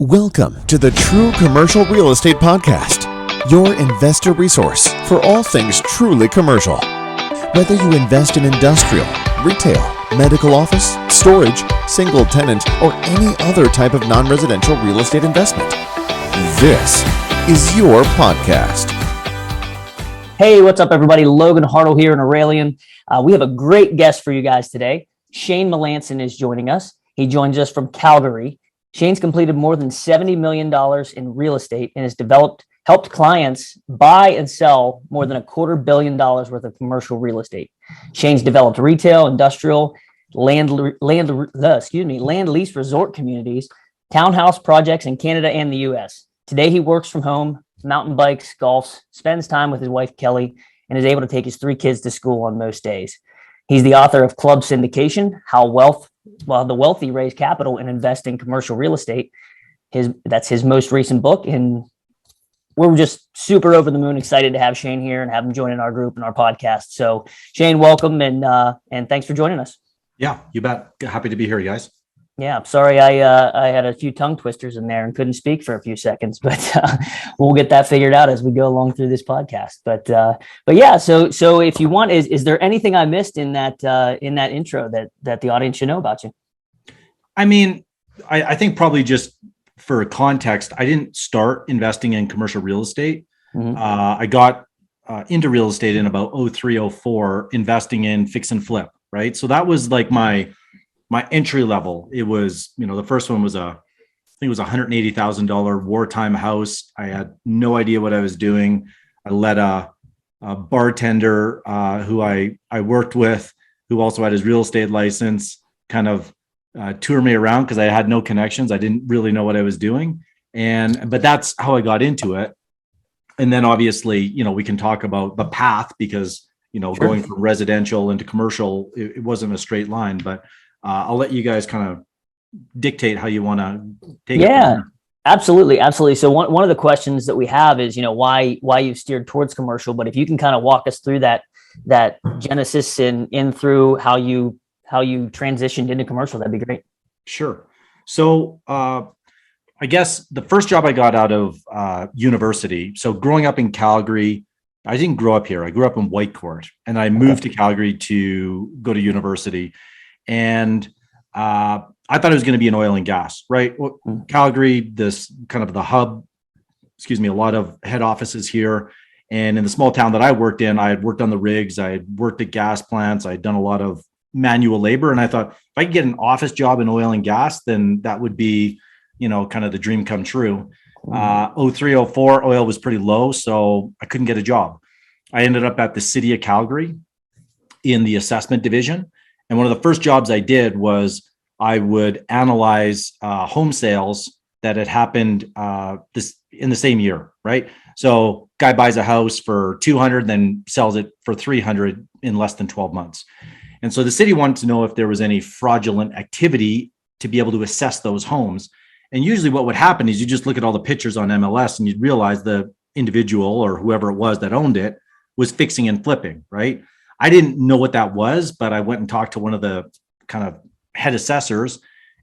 Welcome to the True Commercial Real Estate Podcast, your investor resource for all things truly commercial. Whether you invest in industrial, retail, medical office, storage, single tenant, or any other type of non-residential real estate investment, this is your podcast. Hey, what's up, everybody? Logan Hartle here in Aurelian. We have a great guest for you guys today. Shane Melanson is joining us. He joins us from Calgary. Shane's completed more than $70 million in real estate and has helped clients buy and sell more than $250 million worth of commercial real estate. Shane's developed retail, industrial, land lease resort communities, townhouse projects in Canada and the US. Today, he works from home, mountain bikes, golfs, spends time with his wife, Kelly, and is able to take his 3 kids to school on most days. He's the author of Club Syndication, How the Wealthy Raise Capital and Invest in Commercial Real Estate. That's his most recent book. And we're just super over the moon excited to have Shane here and have him join in our group and our podcast. So Shane, welcome. And thanks for joining us. Yeah, you bet. Happy to be here, you guys. Yeah, I'm sorry I had a few tongue twisters in there and couldn't speak for a few seconds, but we'll get that figured out as we go along through this podcast. But yeah, so if you want, is there anything I missed in that intro that the audience should know about you? I mean, I think probably just for context, I didn't start investing in commercial real estate. Mm-hmm. I got into real estate in about 03, 04, investing in fix and flip, right? So that was like my entry level. It was, the first one was I think it was $180,000 wartime house. I had no idea what I was doing. I let a bartender who I worked with, who also had his real estate license, kind of tour me around because I had no connections. I didn't really know what I was doing. But that's how I got into it. And then obviously, we can talk about the path because, sure, going from residential into commercial, it wasn't a straight line, but I'll let you guys kind of dictate how you want to take it. Yeah, absolutely. So one of the questions that we have is, why you've steered towards commercial, but if you can kind of walk us through that genesis in through how you transitioned into commercial, that'd be great. Sure. So I guess the first job I got out of university. So growing up in Calgary, I didn't grow up here. I grew up in Whitecourt, and I moved to Calgary to go to university. And I thought it was going to be in oil and gas, right? Well, Calgary, this kind of the hub, a lot of head offices here. And in the small town that I worked in, I had worked on the rigs. I had worked at gas plants. I had done a lot of manual labor. And I thought if I could get an office job in oil and gas, then that would be, kind of the dream come true. 03, 04, oil was pretty low, so I couldn't get a job. I ended up at the city of Calgary in the assessment division. And one of the first jobs I did was I would analyze home sales that had happened in the same year, right? So guy buys a house for 200, then sells it for 300 in less than 12 months. And so the city wanted to know if there was any fraudulent activity to be able to assess those homes. And usually what would happen is you just look at all the pictures on MLS and you'd realize the individual or whoever it was that owned it was fixing and flipping, right? I didn't know what that was, but I went and talked to one of the kind of head assessors,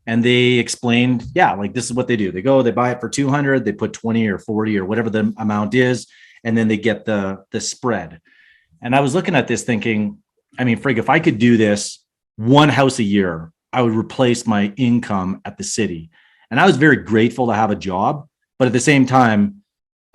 and they explained, like this is what they do. They buy it for 200, they put 20 or 40 or whatever the amount is, and then they get the spread. And I was looking at this thinking, frig, if I could do this one house a year, I would replace my income at the city. And I was very grateful to have a job, but at the same time,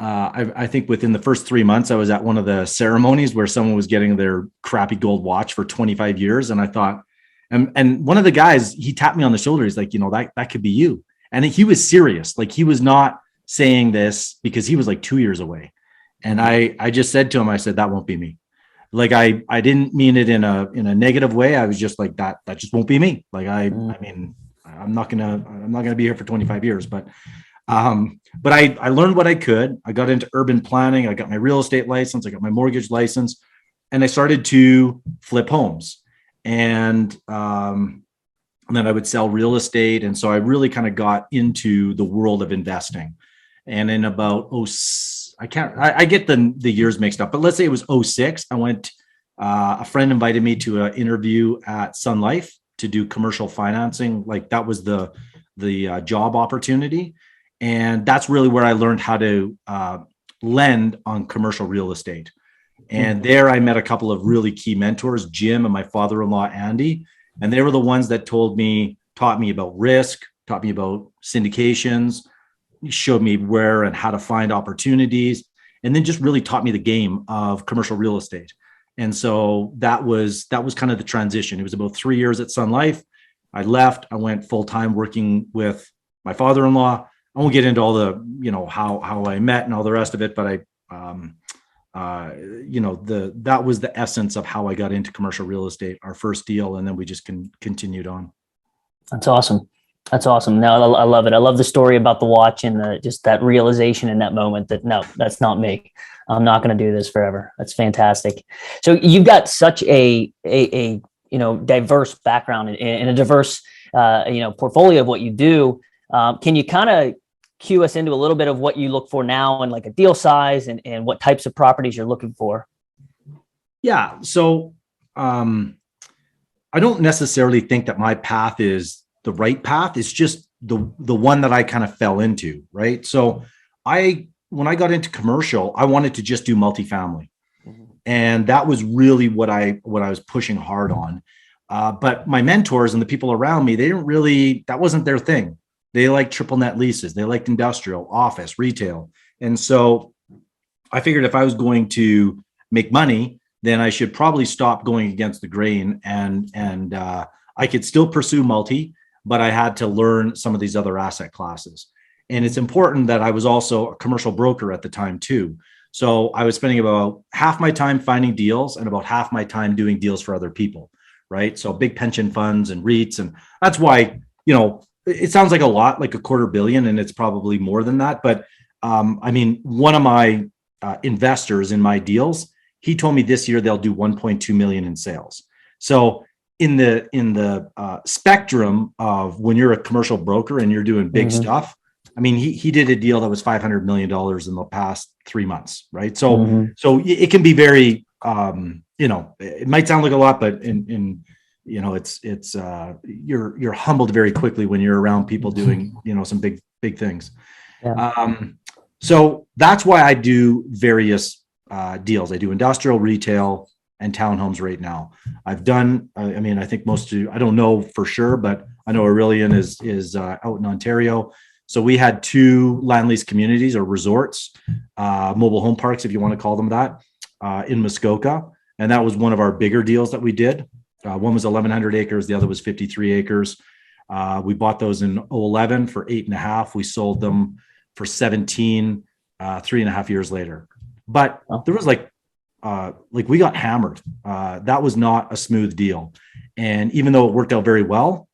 I think within the first 3 months, I was at one of the ceremonies where someone was getting their crappy gold watch for 25 years. And I thought, and one of the guys, he tapped me on the shoulder. He's like, that could be you. And he was serious. Like he was not saying this because he was like 2 years away. And I just said to him, I said, that won't be me. Like, I didn't mean it in a negative way. I was just like, that just won't be me. Like, I'm not gonna be here for 25 years, but I learned what I could. I got into urban planning. I got my real estate license. I got my mortgage license, and I started to flip homes. And then I would sell real estate. And so I really kind of got into the world of investing. And in about I get the years mixed up, but let's say it was 06. I went. A friend invited me to an interview at Sun Life to do commercial financing. Like that was the job opportunity. And that's really where I learned how to lend on commercial real estate. And there I met a couple of really key mentors, Jim and my father-in-law, Andy. And they were the ones that taught me about risk, taught me about syndications, showed me where and how to find opportunities, and then just really taught me the game of commercial real estate. And so that was kind of the transition. It was about 3 years at Sun Life. I left, I went full-time working with my father-in-law. I won't get into all the, how I met and all the rest of it, but that was the essence of how I got into commercial real estate, our first deal. And then we just continued on. That's awesome. That's awesome. No, I love it. I love the story about the watch and just that realization in that moment that, no, that's not me. I'm not going to do this forever. That's fantastic. So you've got such a diverse background and a diverse, portfolio of what you do. Can you kind of cue us into a little bit of what you look for now and like a deal size and what types of properties you're looking for? Yeah. So I don't necessarily think that my path is the right path. It's just the one that I kind of fell into, right? So when I got into commercial, I wanted to just do multifamily. And that was really what I was pushing hard on. But my mentors and the people around me, that wasn't their thing. They liked triple net leases. They liked industrial, office, retail. And so I figured if I was going to make money, then I should probably stop going against the grain and I could still pursue multi, but I had to learn some of these other asset classes. And it's important that I was also a commercial broker at the time too. So I was spending about half my time finding deals and about half my time doing deals for other people, right? So big pension funds and REITs. And that's why, it sounds like a lot, like $250 million, and it's probably more than that. But one of my investors in my deals, he told me this year they'll do 1.2 million in sales. So in the spectrum of when you're a commercial broker and you're doing big stuff, he did a deal that was $500 million in the past 3 months, right? So it can be very, it might sound like a lot, but you're humbled very quickly when you're around people doing, some big things. Yeah. So that's why I do various deals. I do industrial, retail, and townhomes right now. I've done, I think I don't know for sure, but I know Aurelian is out in Ontario. So we had 2 land lease communities or resorts, mobile home parks, if you want to call them that, in Muskoka. And that was one of our bigger deals that we did. One was 1,100 acres. The other was 53 acres. We bought those in 2011 for 8.5. We sold them for 17, 3.5 years later. But there was we got hammered. That was not a smooth deal. And even though it worked out very well,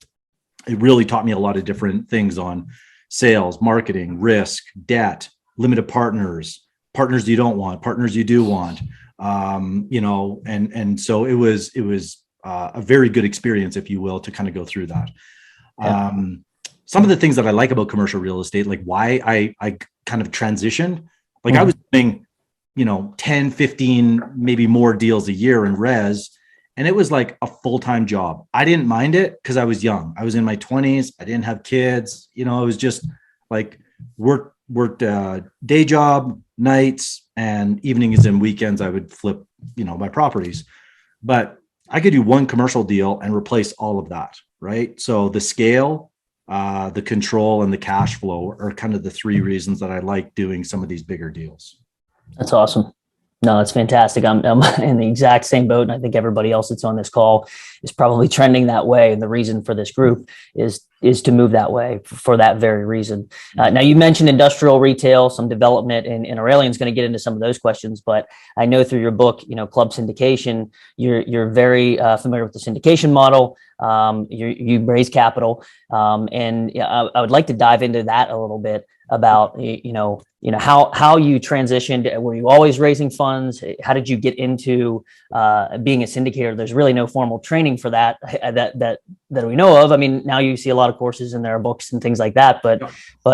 it really taught me a lot of different things on sales, marketing, risk, debt, limited partners you don't want, partners you do want. And so it was a very good experience, if you will, to kind of go through that. Yeah. Some of the things that I like about commercial real estate, like why I kind of transitioned, I was doing, 10, 15, maybe more deals a year in res. And it was like a full-time job. I didn't mind it because I was young. I was in my 20s. I didn't have kids. It was just like worked day job, nights, and evenings and weekends. I would flip, my properties. But I could do one commercial deal and replace all of that, right? So the scale, the control, and the cash flow are kind of the 3 reasons that I like doing some of these bigger deals. That's awesome. No, that's fantastic. I'm in the exact same boat. And I think everybody else that's on this call is probably trending that way. And the reason for this group is to move that way for that very reason. Now, you mentioned industrial, retail, some development, and Aurelian's going to get into some of those questions. But I know through your book, Club Syndication, you're very familiar with the syndication model. You raise capital. And I would like to dive into that a little bit about, how you transitioned. Were you always raising funds? How did you get into being a syndicator? There's really no formal training for that we know of. Now you see a lot of courses and there are books and things like that. But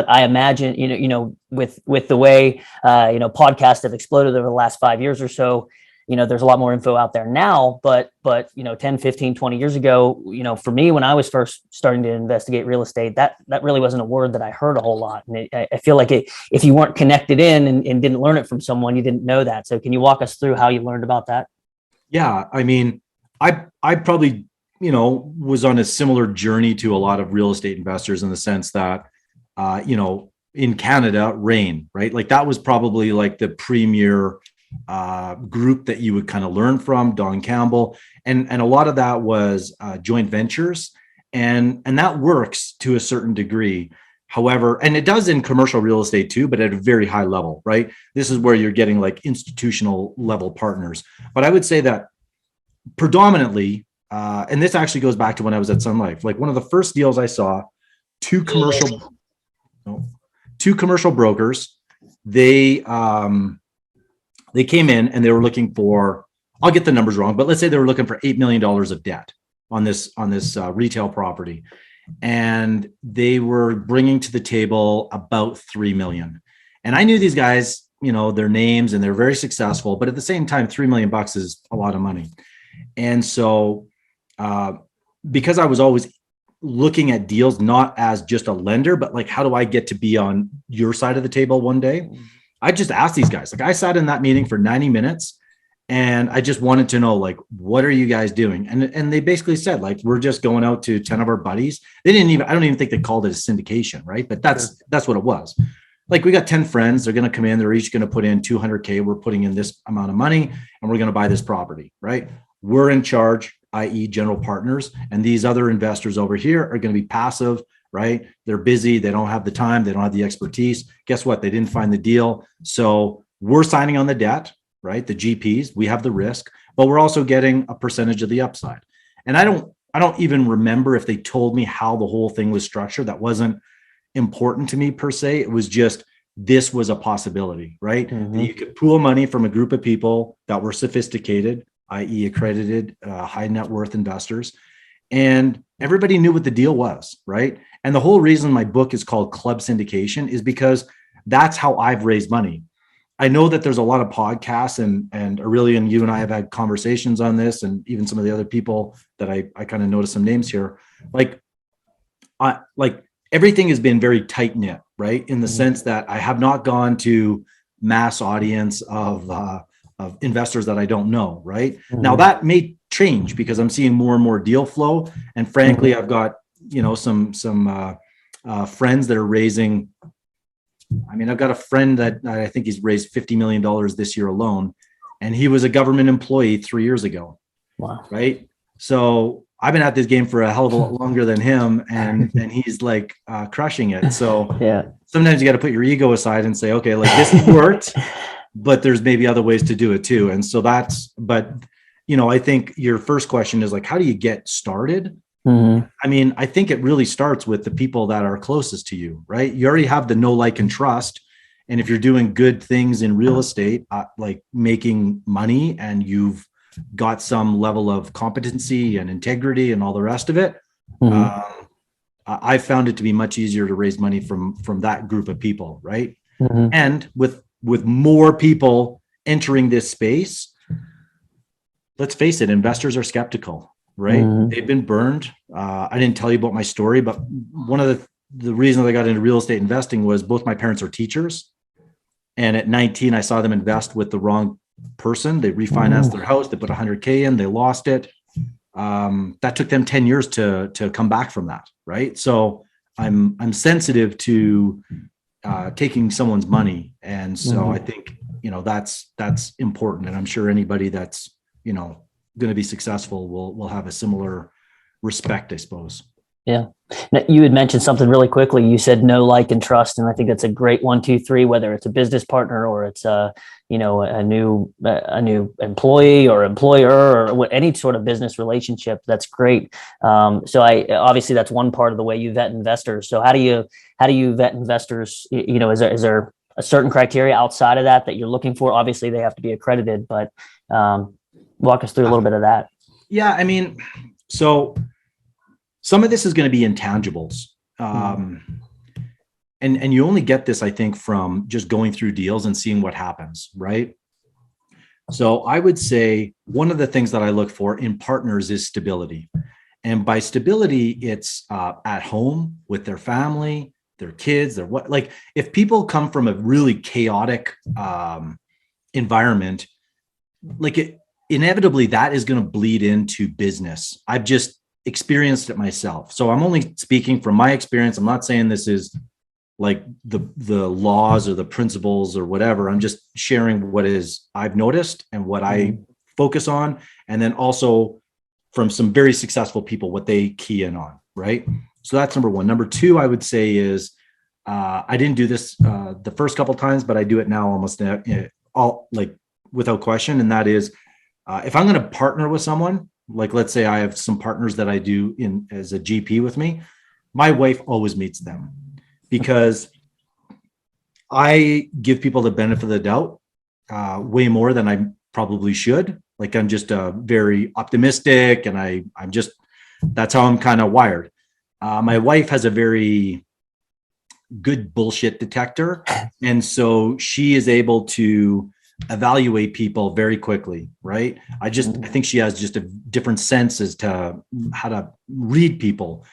I imagine, with the way, podcasts have exploded over the last 5 years or so, there's a lot more info out there now, but 10, 15, 20 years ago, for me, when I was first starting to investigate real estate, that really wasn't a word that I heard a whole lot. And I feel like if you weren't connected in and didn't learn it from someone, you didn't know that. So can you walk us through how you learned about that? Yeah. I mean, I probably, was on a similar journey to a lot of real estate investors in the sense that, in Canada, REIN, right? Like that was probably like the premier group that you would kind of learn from, Don Campbell. And a lot of that was joint ventures. And that works to a certain degree. However, and it does in commercial real estate too, but at a very high level, right? This is where you're getting like institutional level partners. But I would say that predominantly, and this actually goes back to when I was at Sun Life, like one of the first deals I saw, two commercial brokers, they came in and they were looking for, I'll get the numbers wrong, but let's say they were looking for $8 million of debt on this retail property. And they were bringing to the table about 3 million. And I knew these guys, their names, and they're very successful, but at the same time, $3 million is a lot of money. And so, because I was always looking at deals, not as just a lender, but like, how do I get to be on your side of the table one day? I just asked these guys, like I sat in that meeting for 90 minutes and I just wanted to know, like, what are you guys doing? And they basically said, like, we're just going out to 10 of our buddies. I don't even think they called it a syndication, right? But that's what it was. Like, we got 10 friends, they're going to come in, they're each going to put in $200K. We're putting in this amount of money and we're going to buy this property, right? We're in charge, i.e. general partners. And these other investors over here are going to be passive, right? They're busy. They don't have the time. They don't have the expertise. Guess what? They didn't find the deal. So we're signing on the debt, right? The GPs, we have the risk, but we're also getting a percentage of the upside. And I don't even remember if they told me how the whole thing was structured. That wasn't important to me per se. It was just, this was a possibility, right? Mm-hmm. You could pool money from a group of people that were sophisticated, i.e. accredited, high net worth investors. And everybody knew what the deal was, right? And the whole reason my book is called Club Syndication is because that's how I've raised money. I know that there's a lot of podcasts, and Aurelian, you and I have had conversations on this, and even some of the other people that I kind of noticed some names here. Like everything has been very tight knit, right? In the sense that I have not gone to mass audience of investors that I don't know, right? Mm-hmm. Now that may change because I'm seeing more and more deal flow, and frankly, I've got some friends that are raising. I mean, I've got a friend that I think he's raised $50 million this year alone, and he was a government employee 3 years ago. Wow! Right? So I've been at this game for a hell of a lot longer than him, and he's like crushing it. So yeah, sometimes you got to put your ego aside and say, okay, like this has worked, but there's maybe other ways to do it too. And so I think your first question is like, how do you get started? Mm-hmm. I mean, I think it really starts with the people that are closest to you, right? You already have the know, like, and trust. And if you're doing good things in real estate, like making money, and you've got some level of competency and integrity and all the rest of it, I found it to be much easier to raise money from that group of people, right? Mm-hmm. And with more people entering this space, let's face it, investors are skeptical. Right. Mm-hmm. They've been burned. I didn't tell you about my story, but one of the reasons I got into real estate investing was both my parents are teachers. And at 19, I saw them invest with the wrong person. They refinanced their house. They put $100K in, they lost it. That took them 10 years to come back from that. Right. So I'm sensitive to taking someone's money. And so I think, that's important. And I'm sure anybody that's, going to be successful will have a similar respect, I suppose. Yeah. Now, you had mentioned something really quickly. You said know, like, and trust. And I think that's a great 1, 2, 3, whether it's a business partner or it's a new employee or employer or any sort of business relationship. That's great. So obviously that's one part of the way you vet investors. So how do you vet investors? Is there a certain criteria outside of that you're looking for? Obviously they have to be accredited, but, walk us through a little bit of that. Yeah. I mean, so some of this is going to be intangibles. And you only get this, I think, from just going through deals and seeing what happens, right? So I would say one of the things that I look for in partners is stability. And by stability, it's at home with their family, their kids, their what, like if people come from a really chaotic environment, like it inevitably that is going to bleed into business. I've just experienced it myself. So I'm only speaking from my experience. I'm not saying this is like the laws or the principles or whatever. I'm just sharing what is I've noticed and what I focus on. And then also from some very successful people, what they key in on, right? So that's number one. Number two, I would say is, I didn't do this the first couple of times, but I do it now almost all like without question. And that is, if I'm going to partner with someone, like let's say I have some partners that I do in as a GP with me, my wife always meets them because I give people the benefit of the doubt way more than I probably should. Like I'm just very optimistic and I'm just, that's how I'm kind of wired. My wife has a very good bullshit detector. And so she is able to evaluate people very quickly, right? I think she has just a different sense as to how to read people.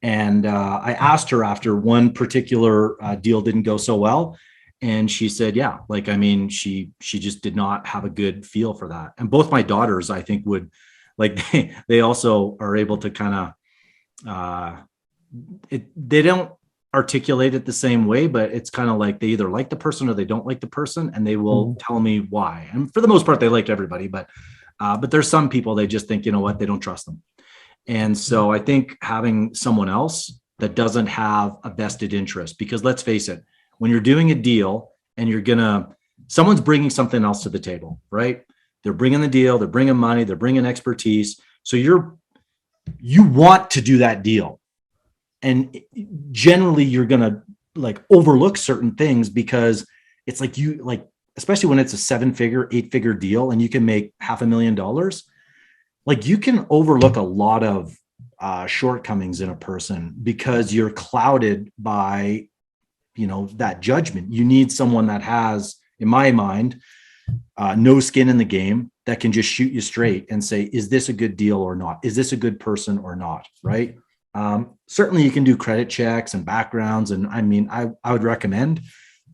And I asked her after one particular deal didn't go so well. And she said, yeah, like, I mean, she just did not have a good feel for that. And both my daughters, I think would like, they also are able to kind of, they don't articulate it the same way, but it's kind of like they either like the person or they don't like the person, and they will tell me why. And for the most part, they like everybody, but there's some people they just think, you know what, they don't trust them. And so I think having someone else that doesn't have a vested interest, because let's face it, when you're doing a deal and someone's bringing something else to the table, right? They're bringing the deal, they're bringing money, they're bringing expertise. So you want to do that deal. And generally you're going to like overlook certain things because it's like especially when it's a 7-figure, 8-figure deal and you can make $500,000, like you can overlook a lot of shortcomings in a person because you're clouded by, that judgment. You need someone that has, in my mind, no skin in the game, that can just shoot you straight and say, is this a good deal or not? Is this a good person or not? Right. Certainly you can do credit checks and backgrounds. And I mean, I would recommend,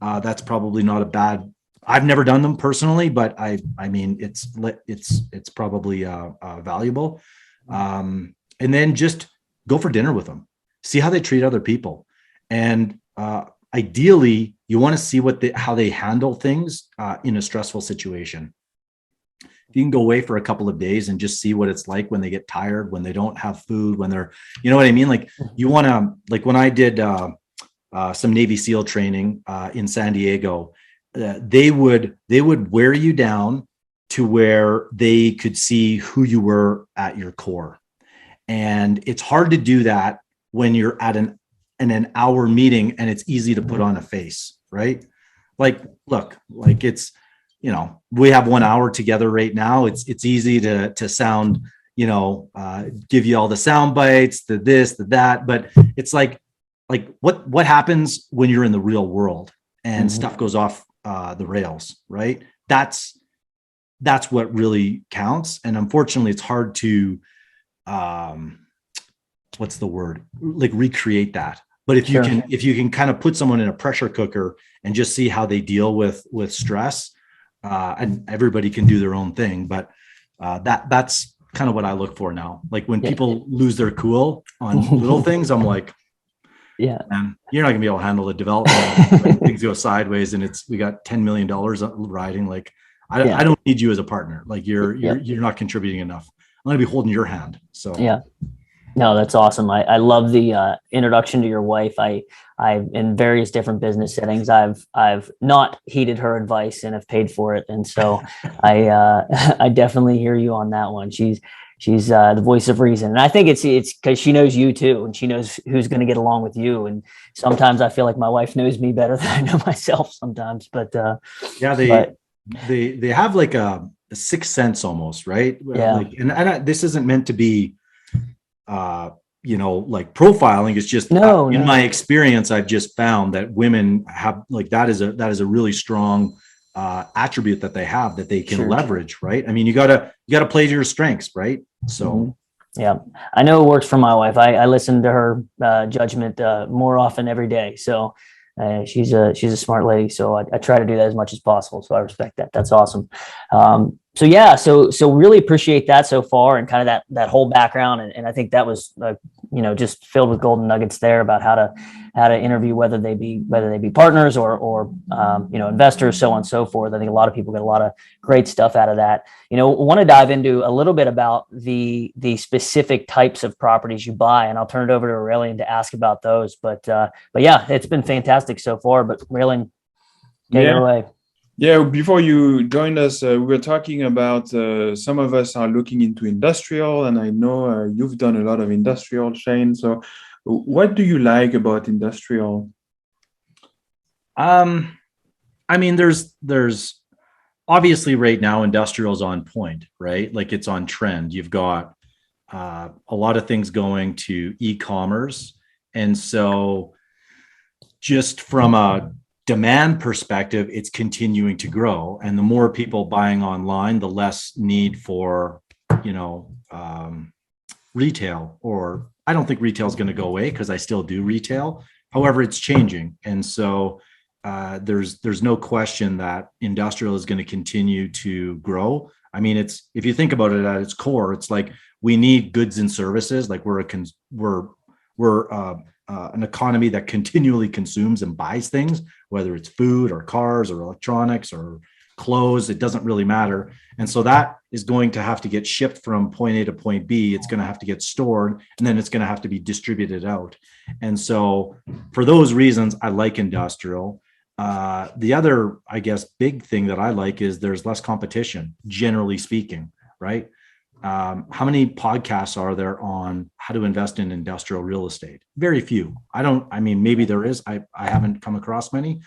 that's probably not a bad, I've never done them personally, but I mean, it's probably, valuable. And then just go for dinner with them, see how they treat other people. And, ideally you want to see how they handle things, in a stressful situation. If you can go away for a couple of days and just see what it's like when they get tired, when they don't have food, when they're, you know what I mean? Like you want to, like when I did some Navy SEAL training in San Diego, they would wear you down to where they could see who you were at your core. And it's hard to do that when you're at an hour meeting and it's easy to put on a face, right? Like, look, like it's, we have 1 hour together right now. It's easy to sound, give you all the sound bites, the this, the that, but it's like what happens when you're in the real world and stuff goes off the rails, right? That's what really counts. And unfortunately it's hard to, what's the word? Like recreate that. But if you can kind of put someone in a pressure cooker and just see how they deal with stress, and everybody can do their own thing, but that's kind of what I look for now. Like when people lose their cool on little things, I'm like, yeah, man, you're not gonna be able to handle the development when things go sideways and we got $10 million riding. Like I don't need you as a partner. Like you're not contributing enough. I'm gonna be holding your hand. So yeah. No, that's awesome. I love the introduction to your wife. I in various different business settings, I've not heeded her advice and have paid for it. And so I definitely hear you on that one. She's the voice of reason. And I think it's because she knows you too, and she knows who's going to get along with you. And sometimes I feel like my wife knows me better than I know myself sometimes, but they have like a sixth sense almost, right? Yeah. Like, and this isn't meant to be, like profiling. It's just in my experience, I've just found that women have like that is a really strong attribute that they have that they can Sure. leverage, right? I mean, you gotta play to your strengths, right? So yeah, I know it works for my wife. I listen to her judgment more often every day. So she's a smart lady. So I try to do that as much as possible. So I respect that. That's awesome. So yeah, so really appreciate that so far, and kind of that whole background, and I think that was just filled with golden nuggets there about how to interview, whether they be partners or investors, so on and so forth. I think a lot of people get a lot of great stuff out of that. Want to dive into a little bit about the specific types of properties you buy, and I'll turn it over to Aurelian to ask about those. But yeah, it's been fantastic so far. But Aurelian, take it away. Yeah, before you joined us, we were talking about some of us are looking into industrial, and I know you've done a lot of industrial, Shane. So what do you like about industrial? I mean, there's obviously right now industrial is on point, right? Like it's on trend. You've got a lot of things going to e-commerce. And so just from a demand perspective, it's continuing to grow. And the more people buying online, the less need for, retail. Or I don't think retail is going to go away because I still do retail. However, it's changing. And so there's no question that industrial is going to continue to grow. I mean, if you think about it at its core, it's like we need goods and services. Like we're an economy that continually consumes and buys things, whether it's food or cars or electronics or clothes, it doesn't really matter. And so that is going to have to get shipped from point A to point B. It's going to have to get stored, and then it's going to have to be distributed out. And so for those reasons, I like industrial. The other, I guess, big thing that I like is there's less competition, generally speaking, right? How many podcasts are there on how to invest in industrial real estate? Very few. Maybe there is. I haven't come across many,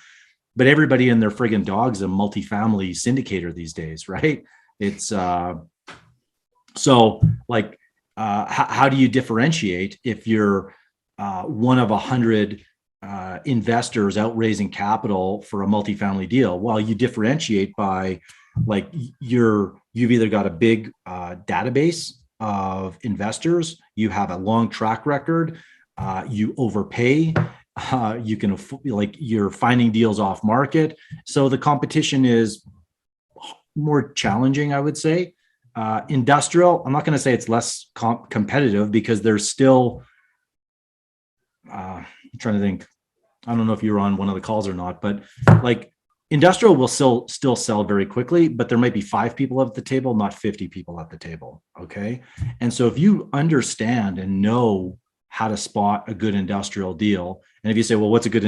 but everybody and their friggin' dog's a multifamily syndicator these days, right? It's so like, how do you differentiate if you're one of 100 investors out raising capital for a multifamily deal? Well, you differentiate by like you've either got a big database of investors, you have a long track record, you overpay, you're finding deals off market. So the competition is more challenging, I would say. Industrial, I'm not going to say it's less competitive because there's still, I'm trying to think, I don't know if you were on one of the calls or not, but like industrial will still sell very quickly, but there might be 5 people at the table, not 50 people at the table. Okay. And so if you understand and know how to spot a good industrial deal, and if you say, well, what's a good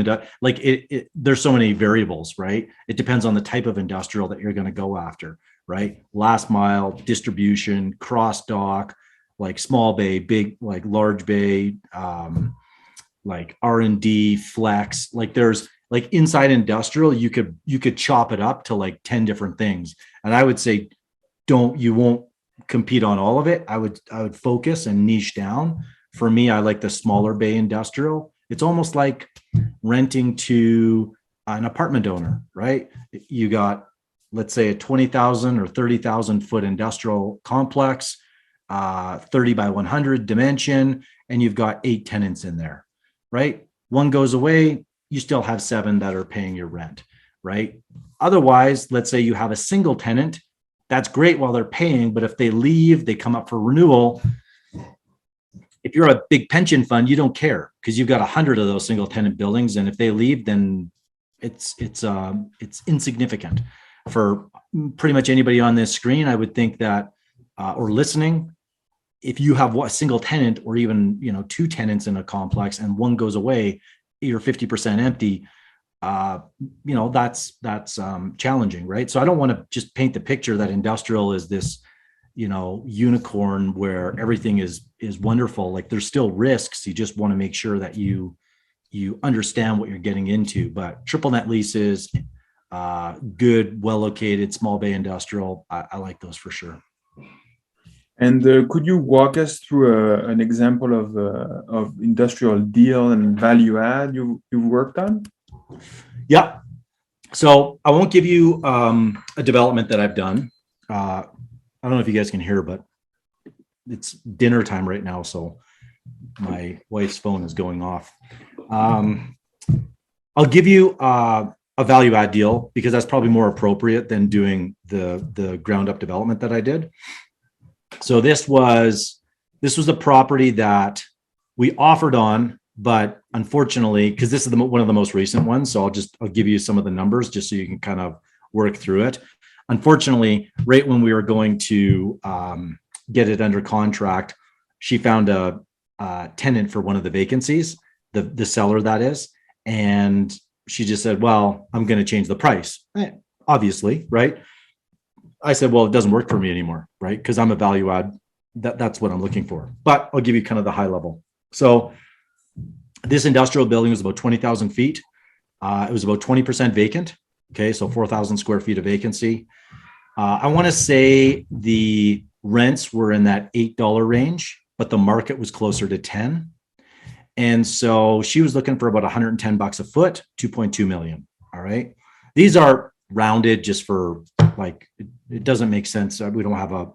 there's so many variables, right? It depends on the type of industrial that you're going to go after, right? Last mile, distribution, cross dock, like small bay, big, like large bay, like R&D, flex, like there's like inside industrial, you could chop it up to like 10 different things. And I would say, you won't compete on all of it. I would focus and niche down. For me, I like the smaller bay industrial. It's almost like renting to an apartment owner, right? You got, let's say, a 20,000 or 30,000 foot industrial complex, 30 by 100 dimension, and you've got 8 tenants in there, right? One goes away, you still have 7 that are paying your rent, right? Otherwise, let's say you have a single tenant, that's great while they're paying, but if they leave, they come up for renewal. If you're a big pension fund, you don't care because you've got 100 of those single tenant buildings. And if they leave, then it's insignificant. For pretty much anybody on this screen, I would think that, or listening, if you have a single tenant or even, 2 tenants in a complex and one goes away, you're 50% empty. That's challenging, right? So I don't want to just paint the picture that industrial is this, unicorn where everything is wonderful. Like there's still risks. You just want to make sure that you understand what you're getting into. But triple net leases, good, well-located, small bay industrial, I like those for sure. And could you walk us through an example of industrial deal and value add you've worked on? Yeah. So I won't give you a development that I've done. I don't know if you guys can hear, but it's dinner time right now, so my wife's phone is going off. I'll give you a value add deal because that's probably more appropriate than doing the ground up development that I did. So this was the property that we offered on, but unfortunately, because this is one of the most recent ones, so I'll give you some of the numbers just so you can kind of work through it. Unfortunately, right when we were going to get it under contract, she found a tenant for one of the vacancies, the seller that is, and she just said, well, I'm going to change the price. Obviously, right? I said, well, it doesn't work for me anymore, right? Because I'm a value add. That's what I'm looking for. But I'll give you kind of the high level. So this industrial building was about 20,000 feet. It was about 20% vacant. Okay, so 4,000 square feet of vacancy. I want to say the rents were in that $8 range, but the market was closer to 10. And so she was looking for about $110 a foot, 2.2 million. All right. These are rounded just for like, it doesn't make sense. We don't have a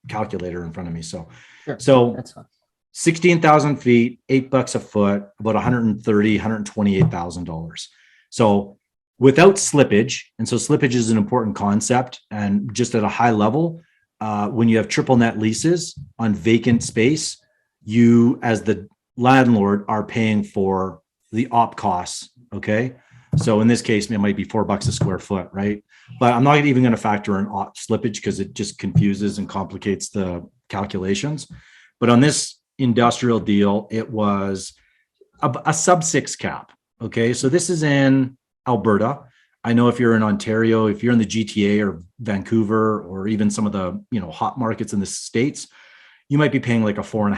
calculator in front of me. So, Sure. so That's fine. 16,000 feet, $8 a foot, about $128,000. So without slippage, and so slippage is an important concept, and just at a high level, when you have triple net leases on vacant space, you as the landlord are paying for the op costs. Okay. So in this case, it might be $4 a square foot, right? But I'm not even going to factor in op slippage because it just confuses and complicates the calculations. But on this industrial deal, it was a sub 6 cap. Okay. So this is in Alberta. I know if you're in Ontario, if you're in the GTA or Vancouver, or even some of the, hot markets in the States, you might be paying like a 4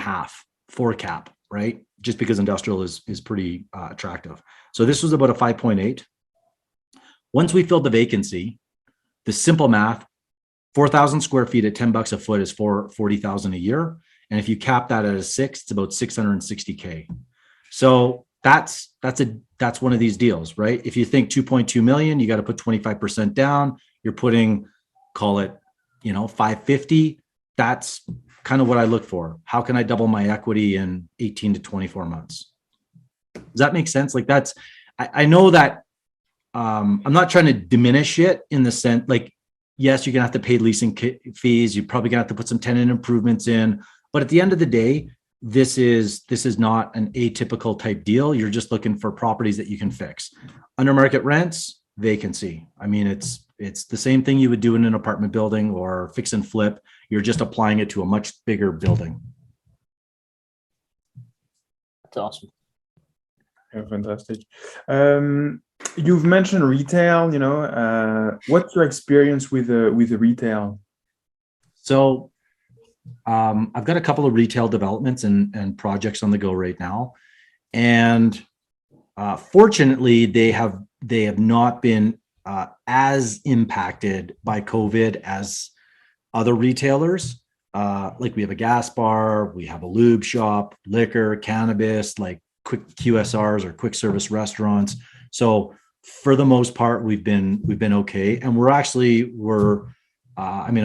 cap, right? Just because industrial is pretty attractive. So this was about a 5.8. Once we filled the vacancy, the simple math, 4,000 square feet at $10 a foot is $40,000 a year. And if you cap that at a 6, it's about $660K. So that's one of these deals, right? If you think 2.2 million, you got to put 25% down. You're putting, call it, 550. That's kind of what I look for. How can I double my equity in 18 to 24 months? Does that make sense? Like I know that I'm not trying to diminish it in the sense, like, yes, you're gonna have to pay leasing fees. You're probably gonna have to put some tenant improvements in, but at the end of the day, this is not an atypical type deal. You're just looking for properties that you can fix. Under market rents, vacancy. I mean, it's the same thing you would do in an apartment building or fix and flip. You're just applying it to a much bigger building. That's awesome. Yeah, fantastic. You've mentioned retail. What's your experience with the retail? So I've got a couple of retail developments and projects on the go right now, and fortunately, they have not been as impacted by COVID as other retailers. Like we have a gas bar, we have a lube shop, liquor, cannabis, like quick QSRs or quick service restaurants. So for the most part, we've been okay, and I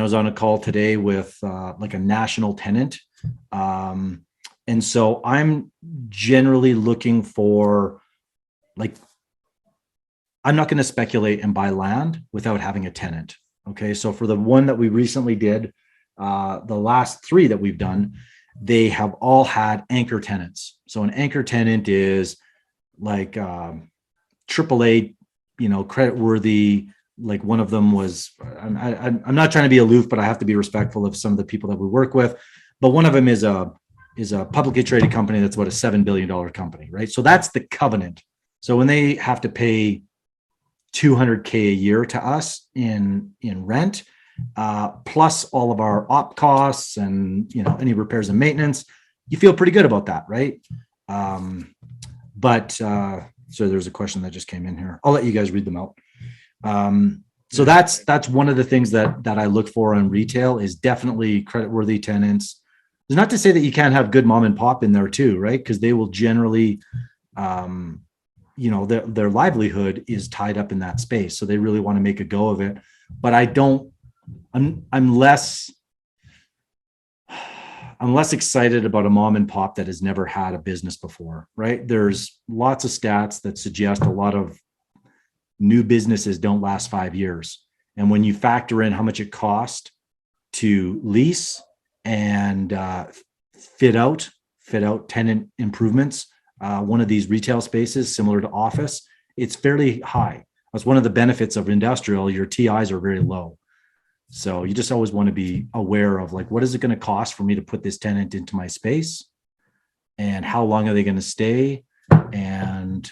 was on a call today with like a national tenant, and so I'm generally looking for, like, I'm not going to speculate and buy land without having a tenant. Okay, so for the one that we recently did, the last 3 that we've done, they have all had anchor tenants. So an anchor tenant is like AAA, credit worthy. Like one of them was, I'm not trying to be aloof, but I have to be respectful of some of the people that we work with. But one of them is a publicly traded company that's about a $7 billion company, right? So that's the covenant. So when they have to pay $200K a year to us in rent, plus all of our op costs and any repairs and maintenance, you feel pretty good about that, right? So there's a question that just came in here. I'll let you guys read them out. So that's one of the things that I look for in retail is definitely creditworthy tenants. It's not to say that you can't have good mom and pop in there too, right? Because they will generally, their livelihood is tied up in that space. So they really want to make a go of it. But I'm less excited about a mom and pop that has never had a business before, right? There's lots of stats that suggest a lot of new businesses don't last 5 years. And when you factor in how much it costs to lease and fit out tenant improvements, one of these retail spaces similar to office, it's fairly high. That's one of the benefits of industrial. Your TIs are very low. So you just always want to be aware of like, what is it going to cost for me to put this tenant into my space? And how long are they going to stay? And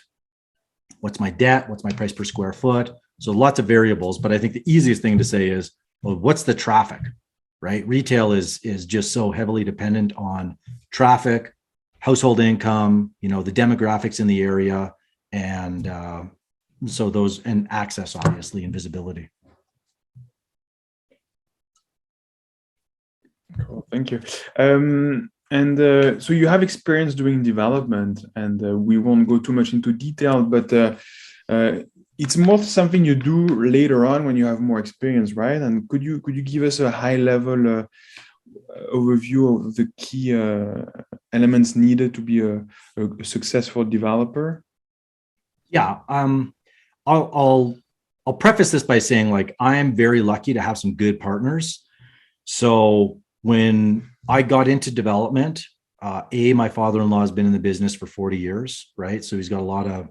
what's my debt? What's my price per square foot? So lots of variables, but I think the easiest thing to say is, well, what's the traffic, right? Retail is just so heavily dependent on traffic, household income, the demographics in the area, and so those, and access, obviously, and visibility. Cool, thank you. So you have experience doing development, and we won't go too much into detail, but it's more something you do later on when you have more experience, right? And could you give us a high level overview of the key elements needed to be a successful developer? Yeah, I'll preface this by saying, like, I am very lucky to have some good partners. So when I got into development, my father-in-law has been in the business for 40 years, right? So he's got a lot of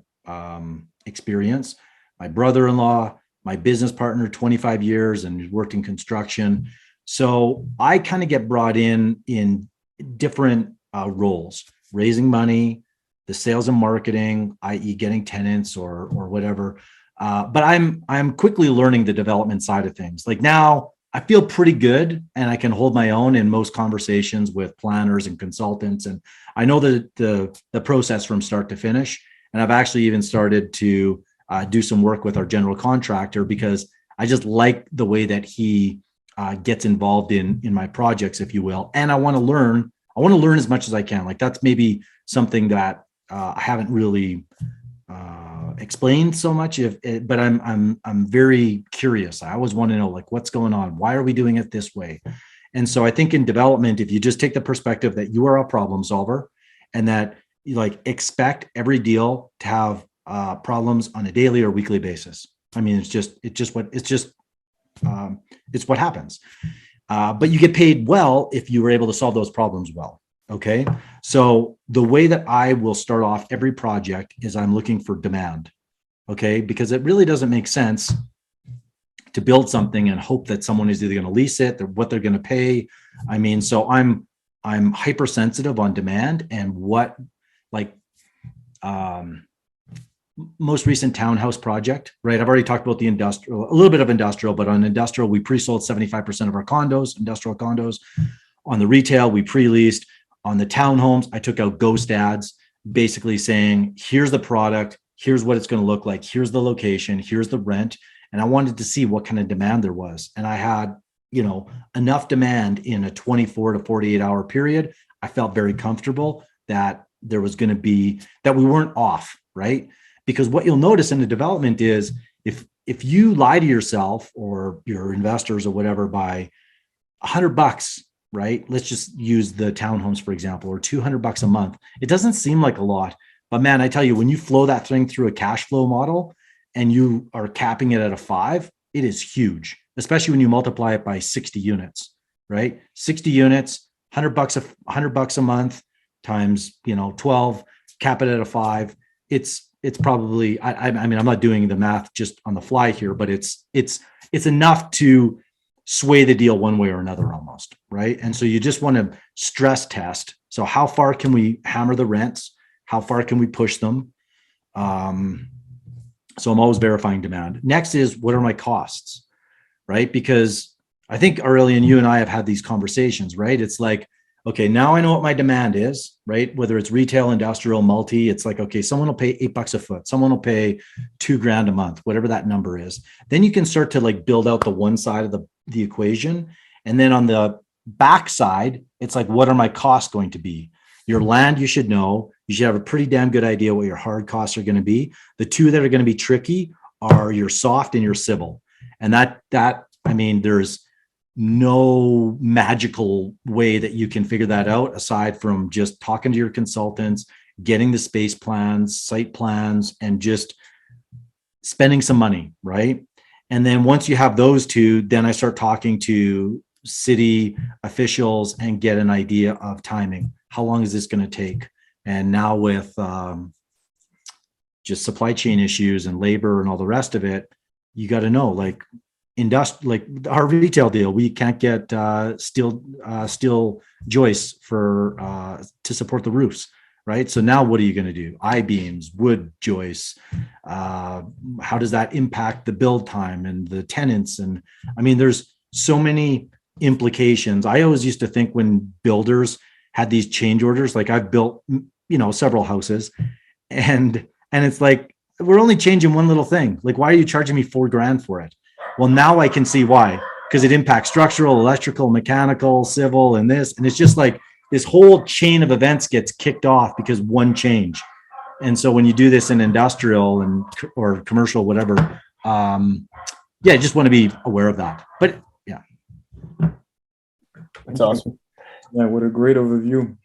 experience. My brother-in-law, my business partner, 25 years, and he's worked in construction. So I kind of get brought in different roles, raising money, the sales and marketing, i.e. getting tenants or whatever. But I'm quickly learning the development side of things. Like now I feel pretty good and I can hold my own in most conversations with planners and consultants. And I know the process from start to finish. And I've actually even started to do some work with our general contractor because I just like the way that he gets involved in my projects, if you will. And I want to learn as much as I can. Like that's maybe something that I haven't really explained so much, but I'm very curious. I always want to know, like, what's going on? Why are we doing it this way? And so I think in development, if you just take the perspective that you are a problem solver and that you like expect every deal to have problems on a daily or weekly basis. I mean, it's what happens. But you get paid well if you were able to solve those problems well. Okay. So the way that I will start off every project is I'm looking for demand. Okay. Because it really doesn't make sense to build something and hope that someone is either going to lease it or what they're going to pay. I mean, so I'm hypersensitive on demand and what, like, most recent townhouse project, right? I've already talked about the industrial, a little bit of industrial, but on industrial, we pre-sold 75% of our condos, industrial condos. On the retail, we pre-leased. On the townhomes, I took out ghost ads, basically saying, here's the product, here's what it's going to look like, here's the location, here's the rent. And I wanted to see what kind of demand there was. And I had, enough demand in a 24 to 48 hour period. I felt very comfortable that there was going to be, that we weren't off, right? Because what you'll notice in the development is if you lie to yourself or your investors or whatever by $100, right? Let's just use the townhomes, for example, or $200 a month. It doesn't seem like a lot, but man, I tell you, when you flow that thing through a cash flow model and you are capping it at a 5, it is huge, especially when you multiply it by 60 units, right? 60 units, $100 a month times, 12, cap it at a 5. It's probably, I mean, I'm not doing the math just on the fly here, but it's enough to sway the deal one way or another almost, right? And so you just want to stress test. So how far can we hammer the rents? How far can we push them? So I'm always verifying demand. Next is, what are my costs, right? Because I think Aurelian, you and I have had these conversations, right? It's like, okay, now I know what my demand is, right? Whether it's retail, industrial, multi, it's like, okay, someone will pay $8 a foot. Someone will pay $2,000 a month, whatever that number is. Then you can start to like build out the one side of the equation. And then on the back side, it's like, what are my costs going to be? Your land, you should know. You should have a pretty damn good idea what your hard costs are going to be. The two that are going to be tricky are your soft and your civil. And I mean, there's no magical way that you can figure that out aside from just talking to your consultants, getting the space plans, site plans, and just spending some money, right? And then once you have those two, then I start talking to city officials and get an idea of timing. How long is this going to take? And now with just supply chain issues and labor and all the rest of it, you got to know, like our retail deal, we can't get steel joists for to support the roofs, right? So now what are you going to do? I-beams, wood joists. How does that impact the build time and the tenants? And I mean, there's so many implications. I always used to think when builders had these change orders, like I've built, several houses, and it's like, we're only changing one little thing. Like, why are you charging me $4,000 for it? Well, now I can see why, because it impacts structural, electrical, mechanical, civil, and this. And it's just like this whole chain of events gets kicked off because one change. And so when you do this in industrial or commercial, whatever, I just want to be aware of that. But yeah. That's awesome. Yeah, what a great overview.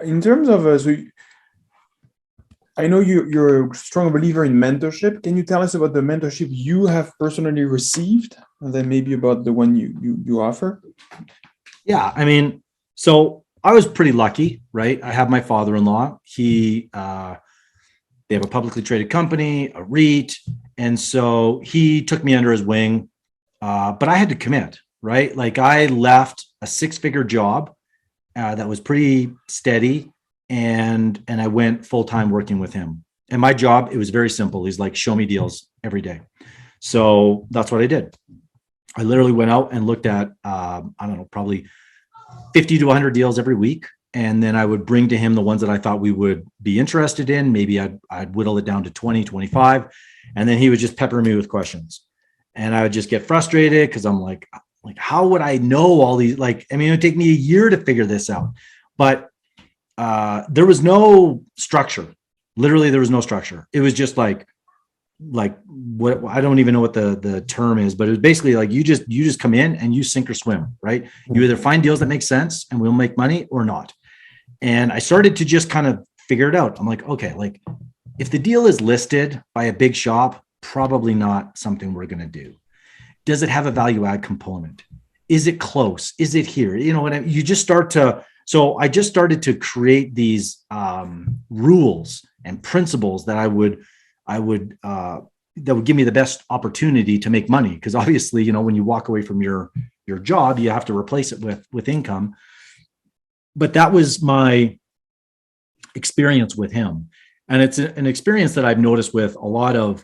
In terms of, I know you're a strong believer in mentorship. Can you tell us about the mentorship you have personally received, and then maybe about the one you offer? Yeah, I mean, so I was pretty lucky, right? I have my father-in-law. They have a publicly traded company, a REIT, and so he took me under his wing. But I had to commit, right? Like I left a 6-figure job that was pretty steady. And I went full-time working with him. And my job, it was very simple. He's like, show me deals every day. So that's what I did. I literally went out and looked at, probably 50 to 100 deals every week. And then I would bring to him the ones that I thought we would be interested in. Maybe I'd whittle it down to 20, 25. And then he would just pepper me with questions. And I would just get frustrated because I'm like, how would I know all these? Like, I mean, it would take me a year to figure this out. But there was no structure. Literally, there was no structure. It was just like what, I don't even know what the term is, but it was basically like you just come in and you sink or swim, right? You either find deals that make sense and we'll make money or not. And I started to just kind of figure it out. I'm like, okay, like if the deal is listed by a big shop, probably not something we're going to do. Does it have a value add component? Is it close? Is it here? You just start to. So I just started to create these rules and principles that that would give me the best opportunity to make money. Because obviously, when you walk away from your job, you have to replace it with income. But that was my experience with him. And it's an experience that I've noticed with a lot of